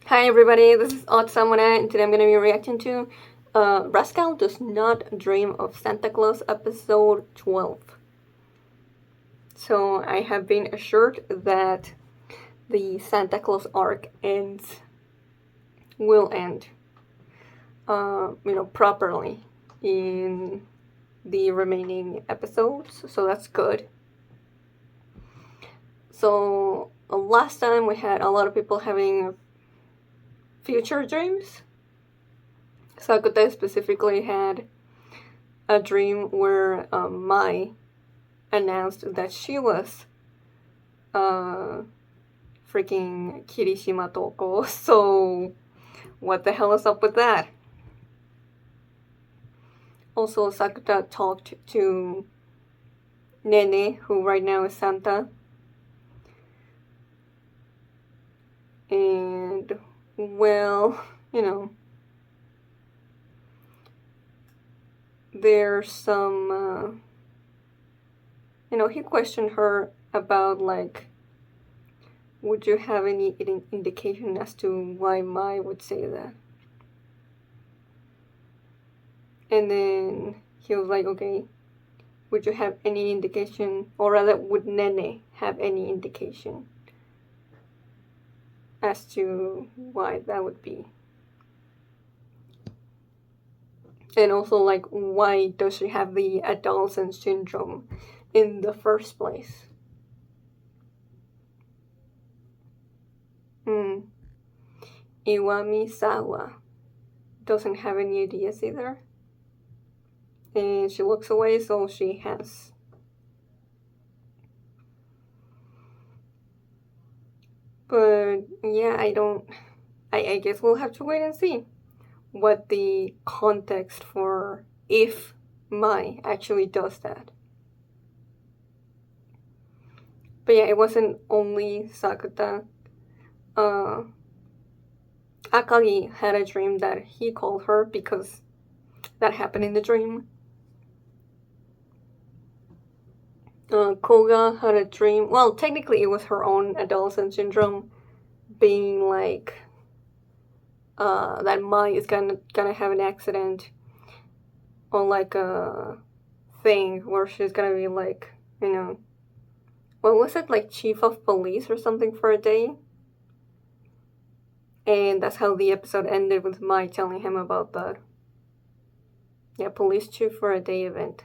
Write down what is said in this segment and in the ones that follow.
Hi everybody, this is Odd Samana, and today I'm going to be reacting to Rascal Does Not Dream of Santa Claus episode 12. So I have been assured that the Santa Claus arc will end, properly in the remaining episodes, so that's good. So last time we had a lot of people having future dreams. Sakuta specifically had a dream where Mai announced that she was freaking Kirishima Touko. So what the hell is up with that? Also, Sakuta talked to Nene, who right now is Santa. And, well, there's some, he questioned her about, like, would you have any indication as to why Mai would say that? And then he was like, okay, would you have any indication, or rather, would Nene have any indication as to why that would be? And also, like, why does she have the adolescent syndrome in the first place? Iwami Sawa doesn't have any ideas either. And she looks away, so she has. But yeah, I guess we'll have to wait and see what the context for if Mai actually does that. But yeah, it wasn't only Sakuta. Akagi had a dream that he called her because that happened in the dream. Koga had a dream. Well, technically, it was her own adolescent syndrome, being like that Mai is gonna have an accident, or like a thing where she's gonna be like, what was it, like chief of police or something for a day? And that's how the episode ended, with Mai telling him about that. Yeah, police chief for a day event.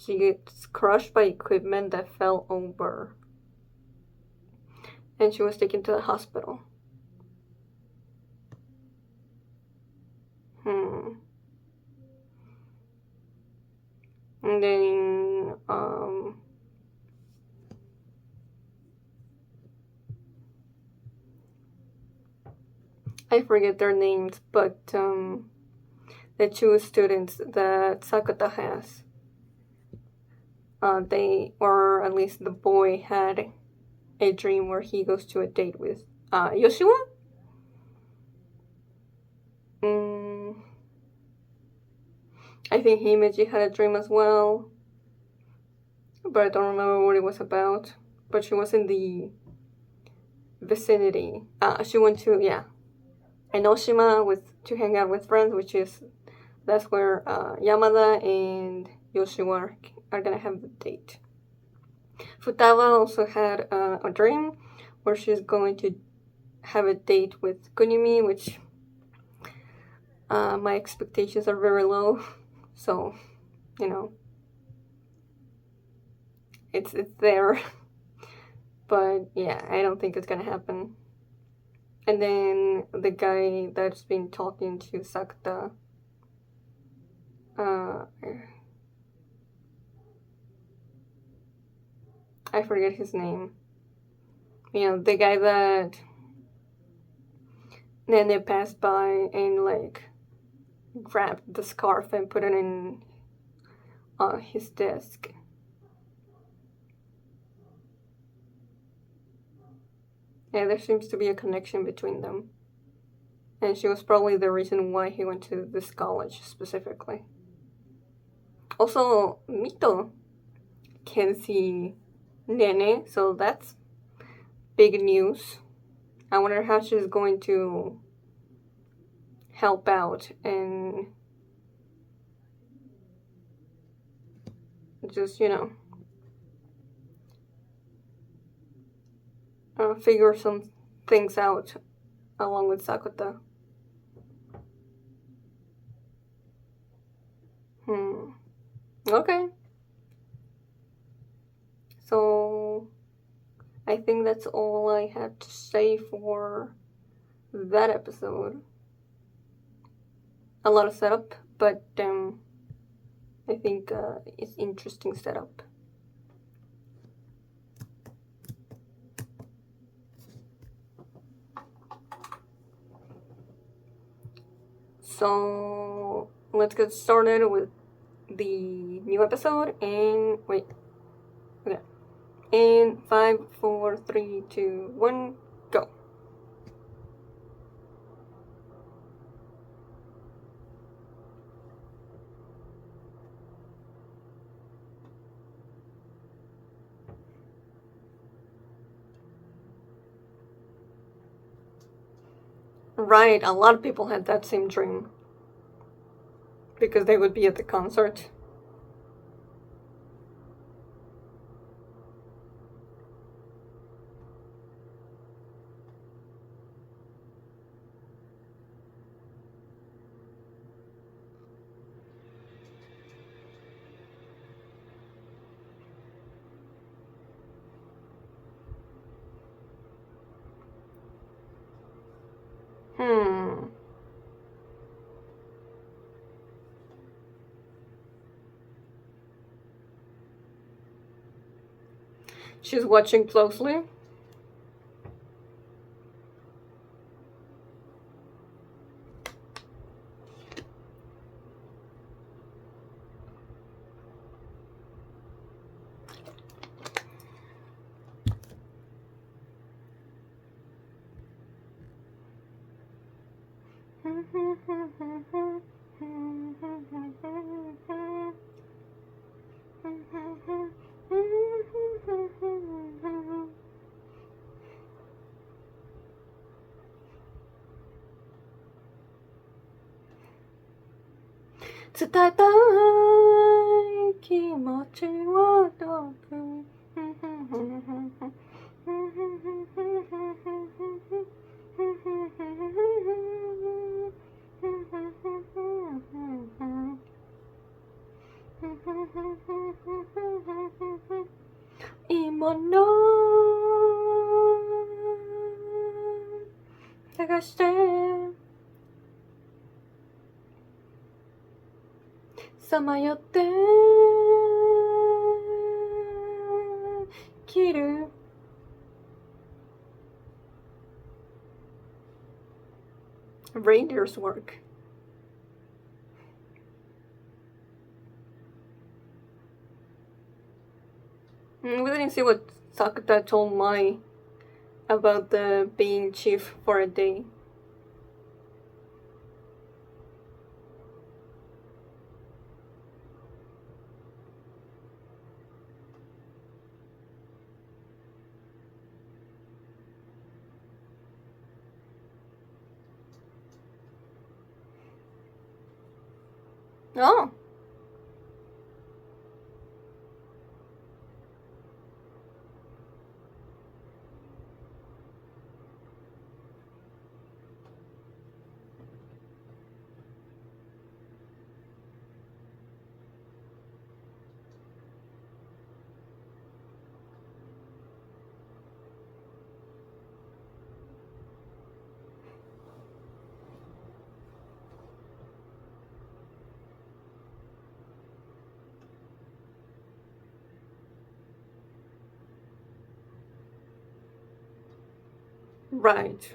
She gets crushed by equipment that fell over. And she was taken to the hospital. And then, I forget their names, but the two students that Sakuta has, or at least the boy, had a dream where he goes to a date with Yoshua? I think Himeji had a dream as well, but I don't remember what it was about. But she was in the vicinity. She went to, Enoshima to hang out with friends, that's where Yamada and Yoshua are gonna have the date. Futawa also had a dream where she's going to have a date with Kunimi, which my expectations are very low. So, it's there. But yeah, I don't think it's gonna happen. And then the guy that's been talking to Sakuta, I forget his name. The guy that Nene passed by and like grabbed the scarf and put it in his desk. Yeah, there seems to be a connection between them. And she was probably the reason why he went to this college specifically. Also, Mito can see Nene, so that's big news. I wonder how she's going to help out and just, figure some things out along with Sakota. Okay. So, I think that's all I have to say for that episode. A lot of setup, but I think it's interesting setup. So let's get started with the new episode. And wait, okay. In 5, 4, 3, 2, 1, go. Right, a lot of people had that same dream. Because they would be at the concert. She's watching closely.伝えたい気持ちをどく今の探してさまよって切るReindeer's work. We didn't see what Sakata told Mai about the being chief for a day. Oh. Right.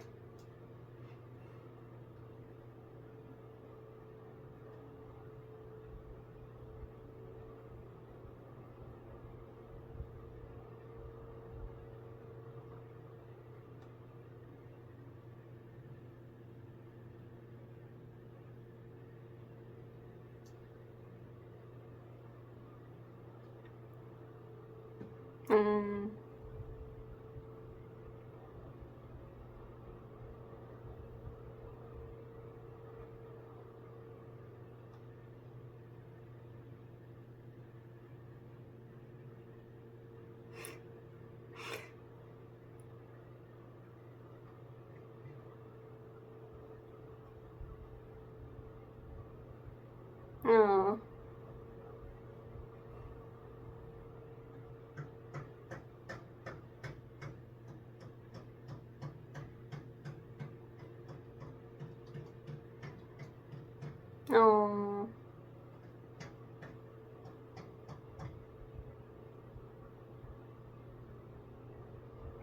Oh,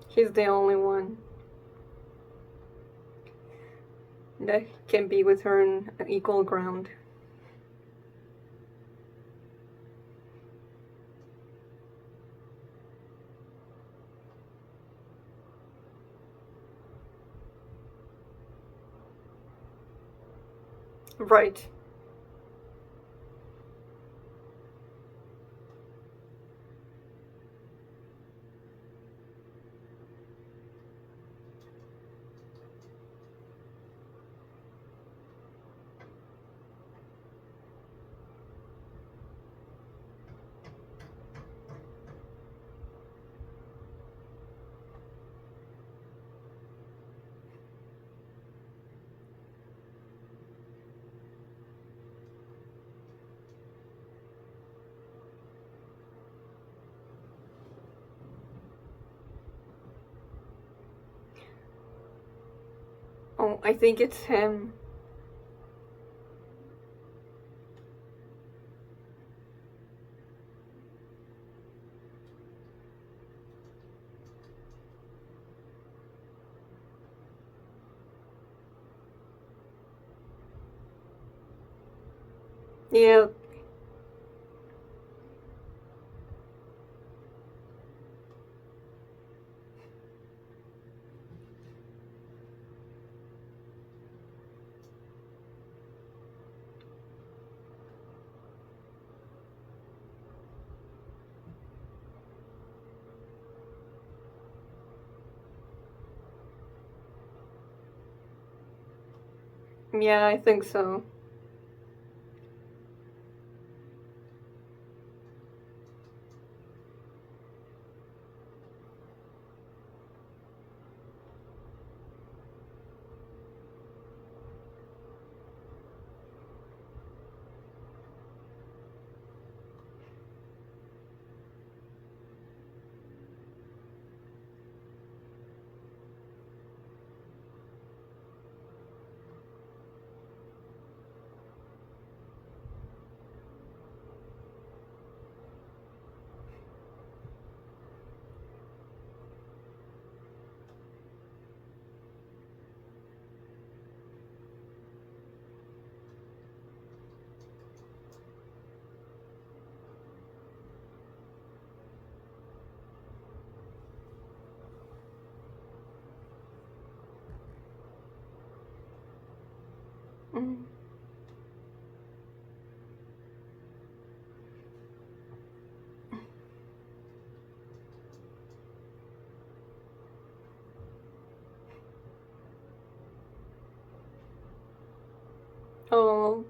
he's the only one that can be with her on equal ground. Right. Oh, I think it's him. Yeah. Yeah, I think so. Mm. Oh,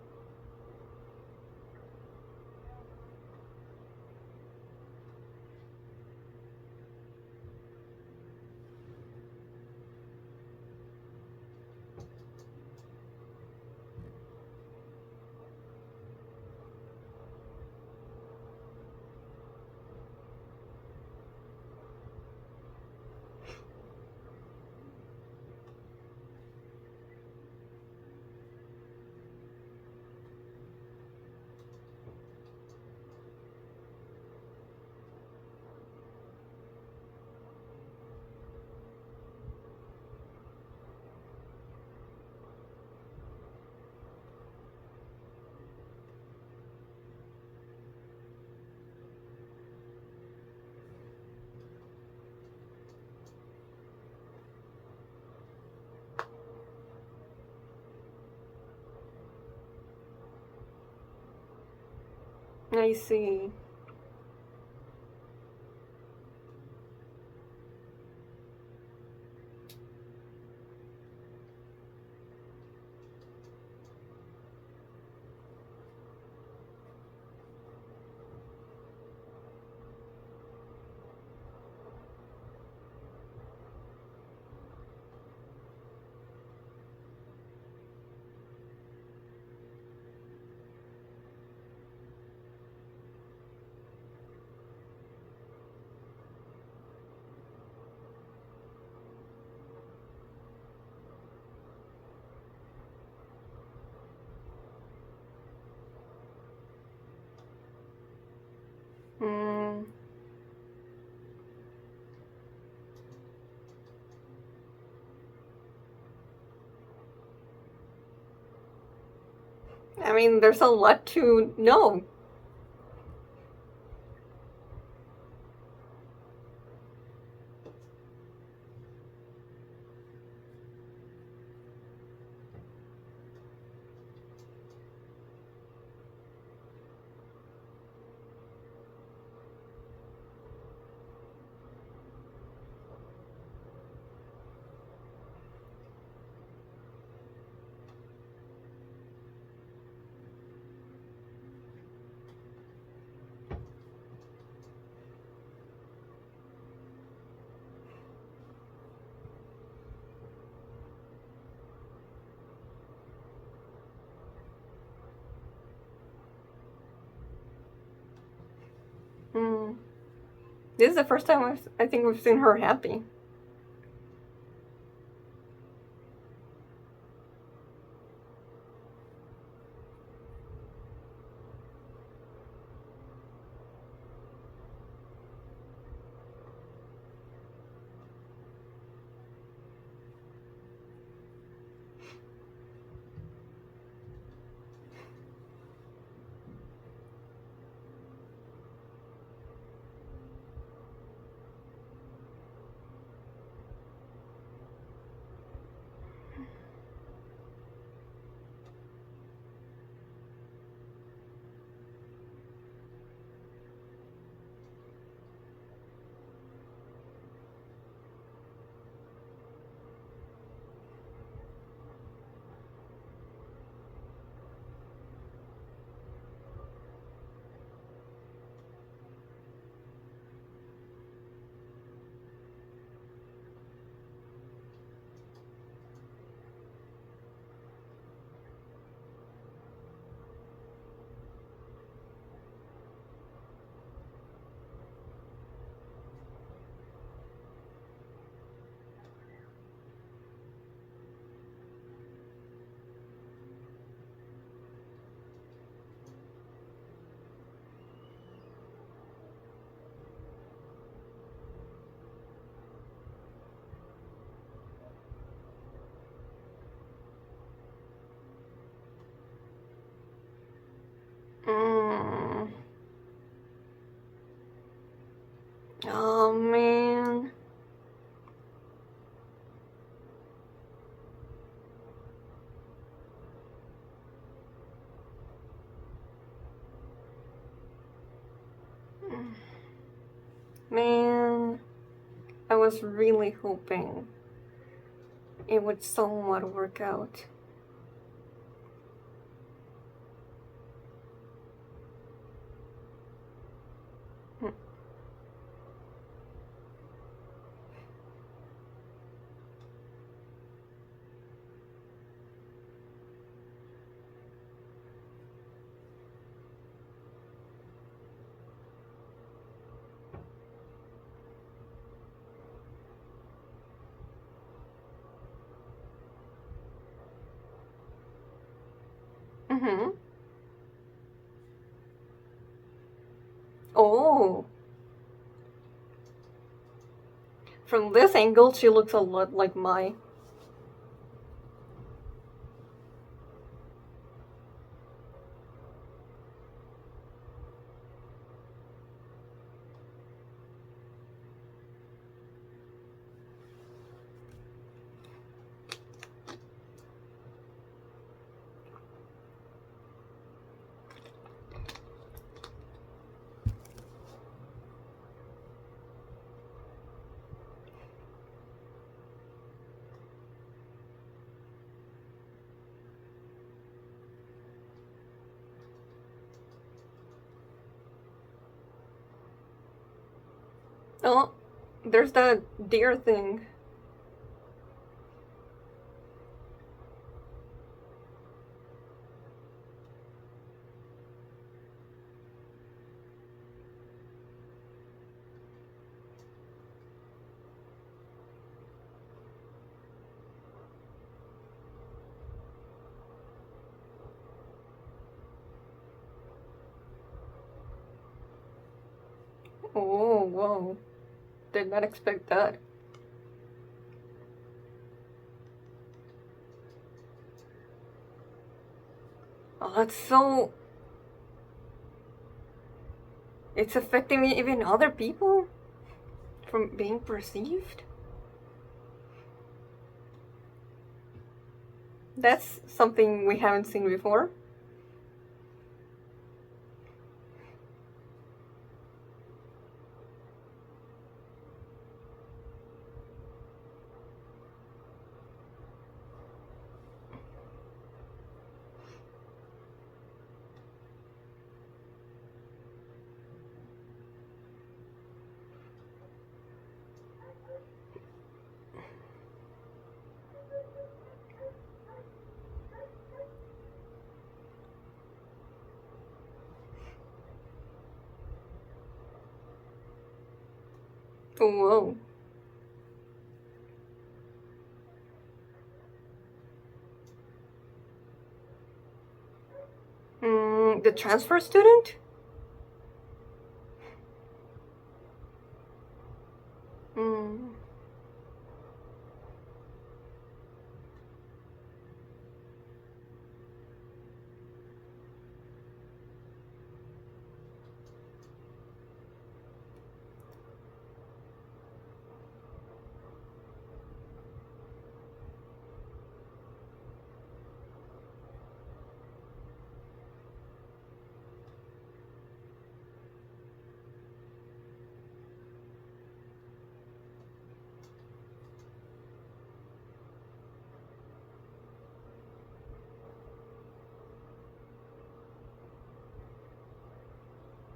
I see. I mean, there's a lot to know. Mm. This is the first time I think we've seen her happy. Mm. Oh man. Man, I was really hoping it would somewhat work out. Mm-hmm. Oh. From this angle, she looks a lot like Mai. Oh, there's that deer thing. Oh, whoa. Did not expect that. Oh, that's so... It's affecting even other people from being perceived? That's something we haven't seen before. Whoa. The transfer student? Mm.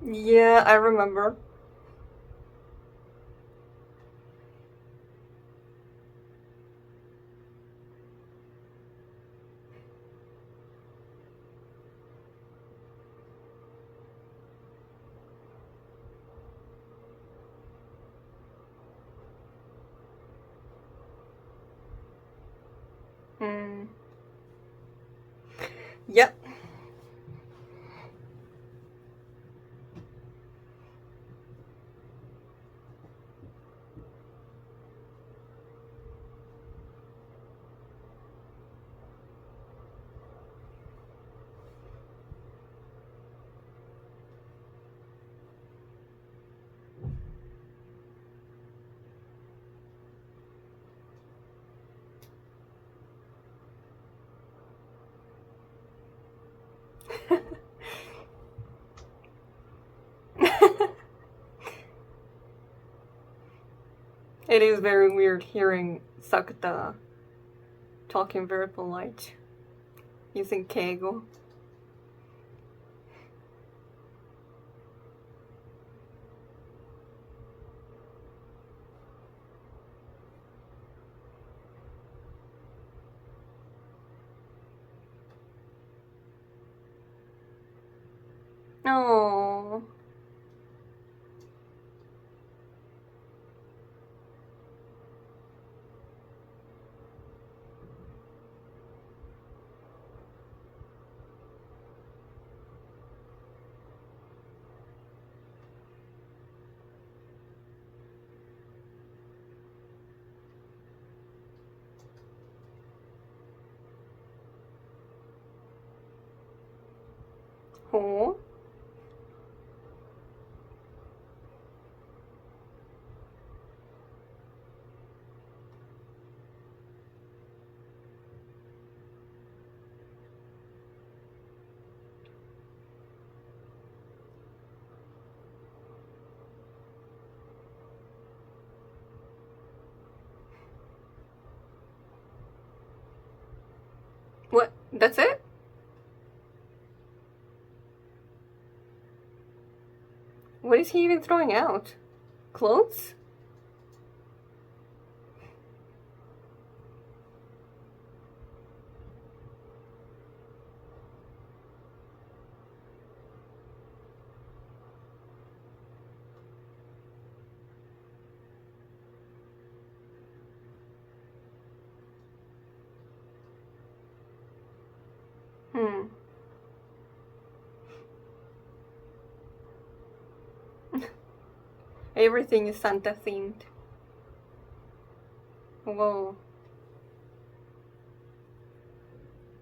Yeah, I remember. Mm. Yep. It is very weird hearing Sakuta talking very polite, using keigo. Oh. Oh. What? That's it? What is he even throwing out? Clothes? Hmm. Everything is Santa themed. Whoa.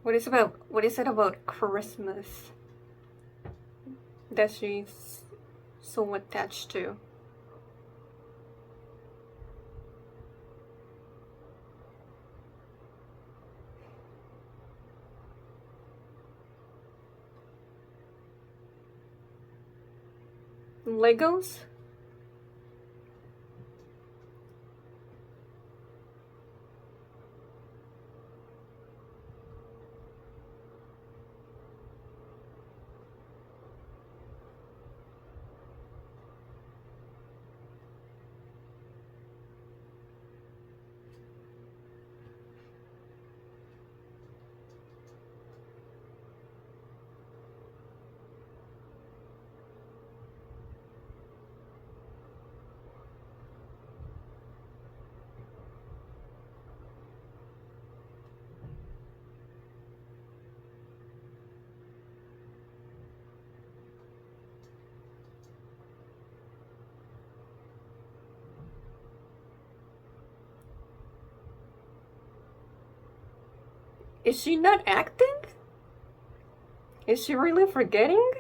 What is it about Christmas that she's so attached to? Legos? Is she not acting? Is she really forgetting?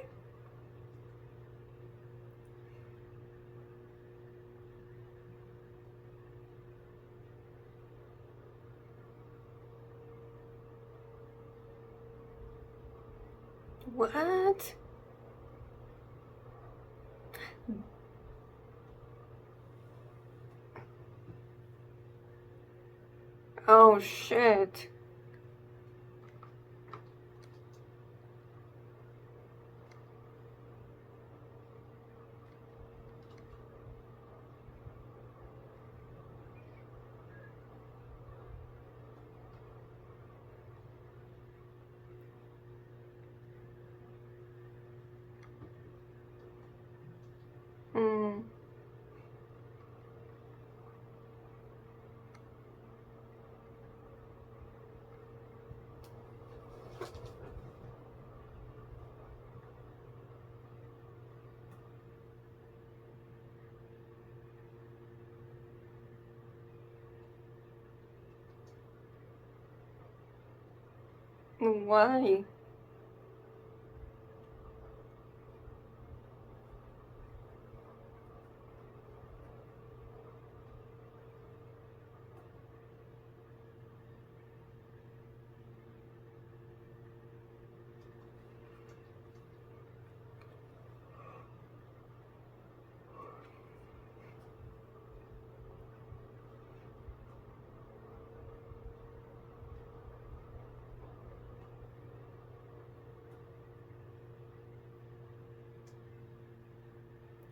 What? Oh shit. Hmm. Why?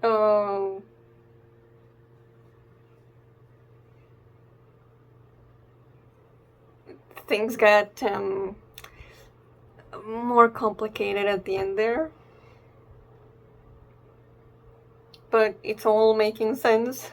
Oh. Things got more complicated at the end there. But it's all making sense.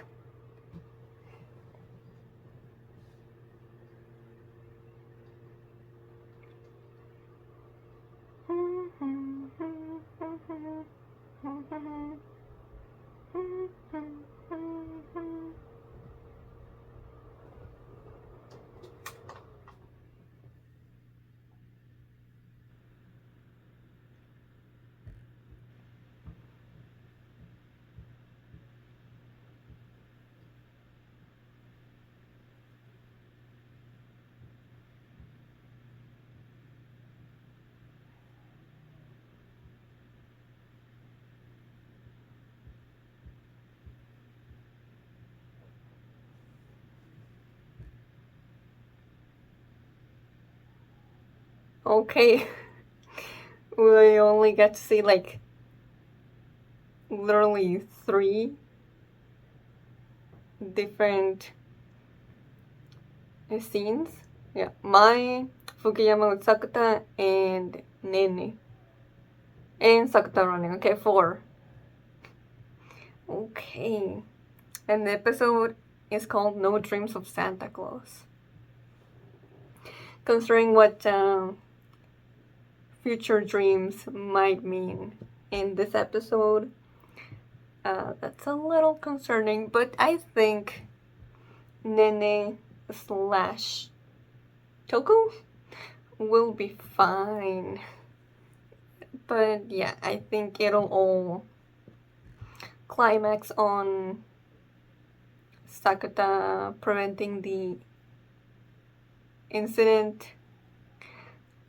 Okay. We only get to see like literally 3 different scenes. Yeah, Mai, Fukuyama with Sakuta, and Nene. And Sakuta running. Okay, 4. Okay. And the episode is called No Dreams of Santa Claus. Considering what future dreams might mean in this episode, that's a little concerning, but I think Nene slash Touko will be fine. But yeah, I think it'll all climax on Sakata preventing the incident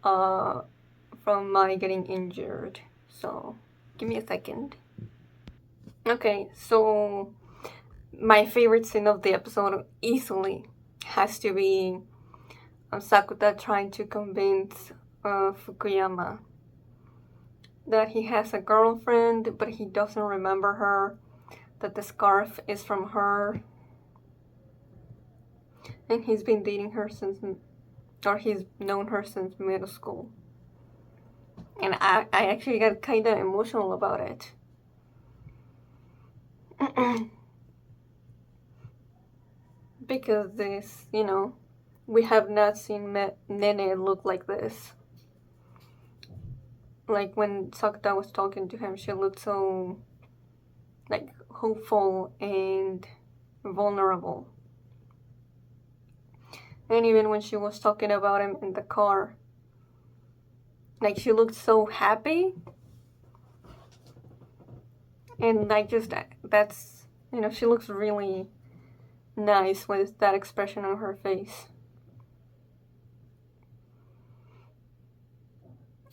from Mai getting injured. So give me a second. Okay, so my favorite scene of the episode easily has to be Sakuta trying to convince Fukuyama that he has a girlfriend, but he doesn't remember her, that the scarf is from her, and he's been dating her since, or he's known her since middle school. And I actually got kind of emotional about it. Because this, we have not seen Nene look like this. Like when Sakata was talking to him, she looked so like hopeful and vulnerable. And even when she was talking about him in the car, like she looked so happy. And like just that's, she looks really nice with that expression on her face.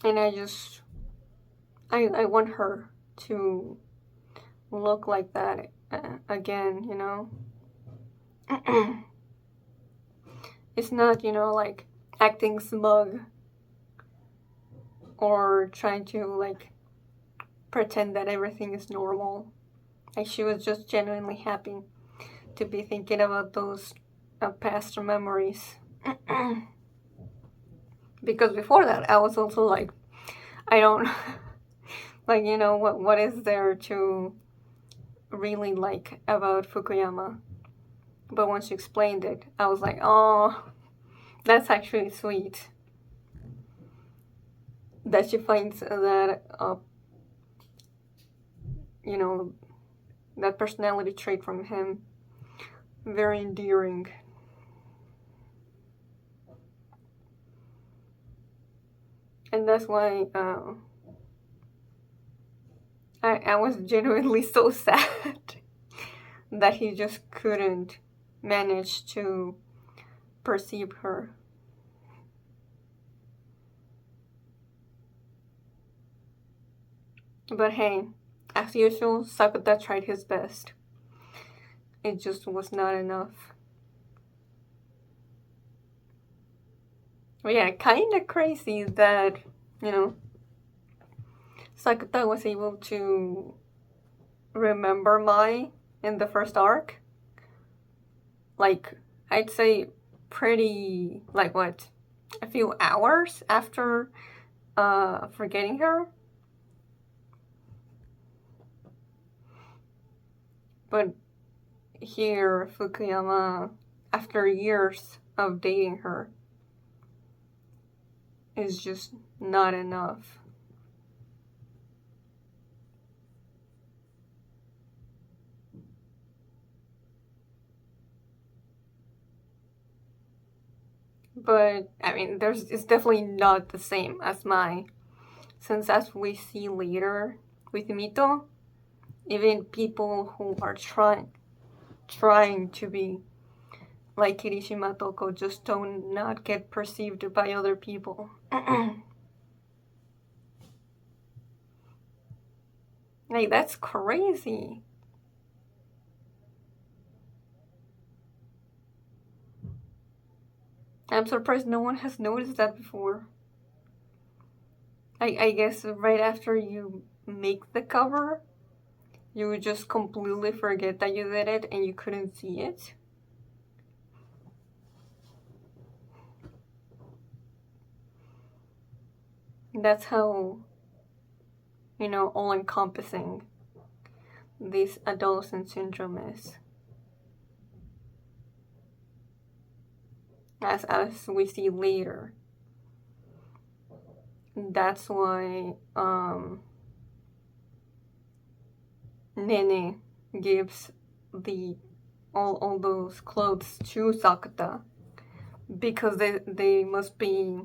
And I want her to look like that again, It's not, like acting smug or trying to like pretend that everything is normal. Like she was just genuinely happy to be thinking about those past memories. Because before that, I was also like, I don't, like, what is there to really like about Fukuyama? But once you explained it, I was like, oh, that's actually sweet. That she finds that, that personality trait from him very endearing. And that's why I was genuinely so sad that he just couldn't manage to perceive her. But hey, as usual, Sakata tried his best. It just was not enough. But yeah, kind of crazy that, Sakata was able to remember Mai in the first arc. Like, I'd say pretty, like what, a few hours after forgetting her. But here, Fukuyama, after years of dating her, is just not enough. But, I mean, it's definitely not the same as Mai. Since as we see later with Mito, even people who are trying to be like Kirishima Touko just do not get perceived by other people. Like, that's crazy. I'm surprised no one has noticed that before. I guess right after you make the cover, you would just completely forget that you did it and you couldn't see it. That's how, all-encompassing this adolescent syndrome is. As we see later. That's why Nene gives all those clothes to Sakata, because they must be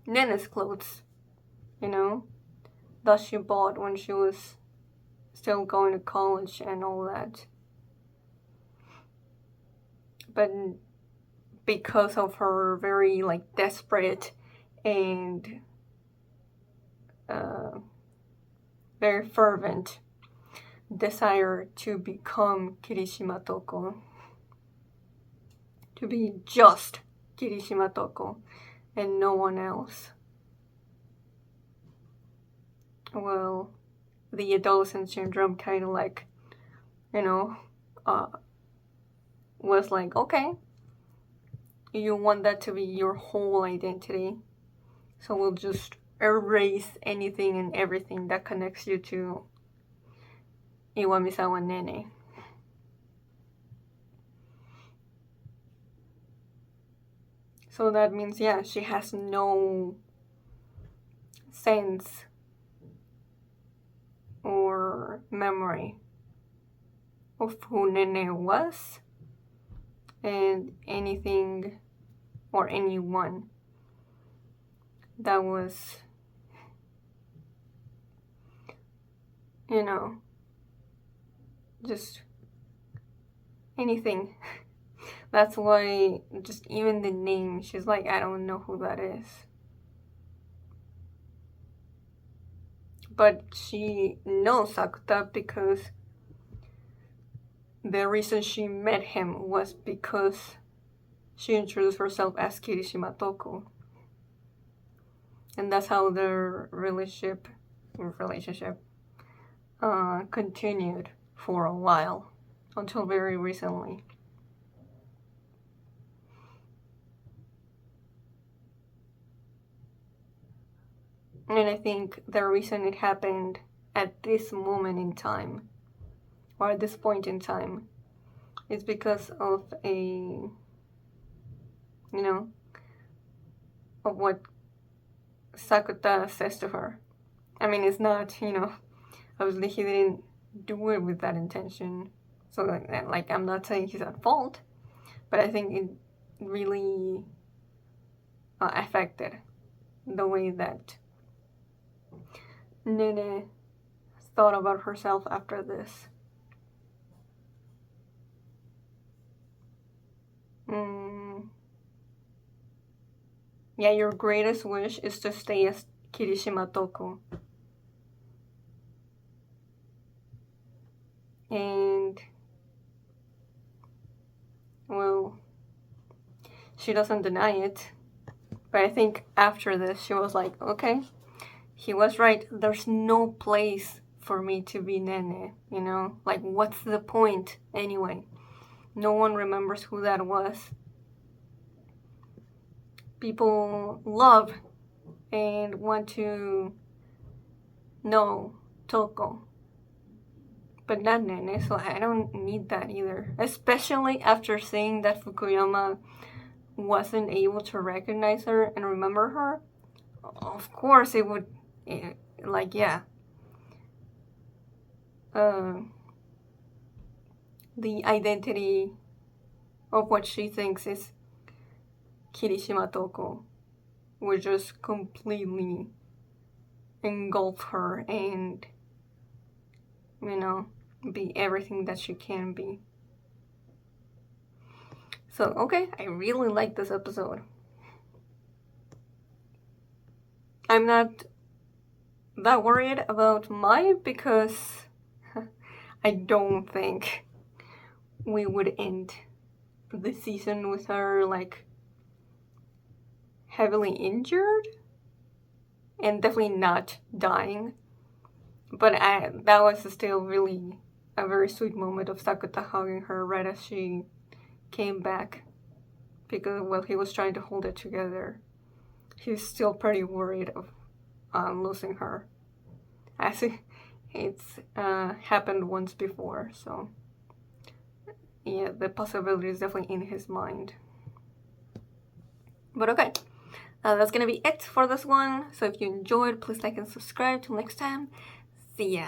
Nene's clothes, you know, that she bought when she was still going to college and all that. But because of her very like desperate and very fervent desire to become Kirishima Touko, to be just Kirishima Touko and no one else. Well, the adolescent syndrome kind of like, you know, was like, okay, you want that to be your whole identity, so we'll just erase anything and everything that connects you to Iwamisawa Nene. So that means, yeah, she has no sense or memory of who Nene was and anything or anyone that was, you know, just anything. That's why just even the name, she's like, I don't know who that is. But she knows Sakuta because the reason she met him was because she introduced herself as Kirishima Touko. And that's how their relationship continued for a while, until very recently. And I think the reason it happened at this moment in time, or at this point in time, is because of of what Sakuta says to her. I mean, it's not, obviously he didn't do it with that intention. So, like I'm not saying he's at fault, but I think it really affected the way that Nene thought about herself after this. Yeah, your greatest wish is to stay as Kirishima Touko. And, well, she doesn't deny it. But I think after this, she was like, okay, he was right. There's no place for me to be Nene, Like, what's the point anyway? No one remembers who that was. People love and want to know Touko, but not Nene, so I don't need that either. Especially after seeing that Fukuyama wasn't able to recognize her and remember her. Of course it would, yeah. The identity of what she thinks is Kirishima Touko would just completely engulf her and, be everything that she can be. So, okay, I really like this episode. I'm not that worried about Mai because I don't think we would end the season with her, like, heavily injured and definitely not dying. But that was still really a very sweet moment of Sakuta hugging her right as she came back, because while he was trying to hold it together, he was still pretty worried of losing her, as it's happened once before. So yeah, the possibility is definitely in his mind. But okay, that's gonna be it for this one. So if you enjoyed, please like and subscribe. Till next time, see ya.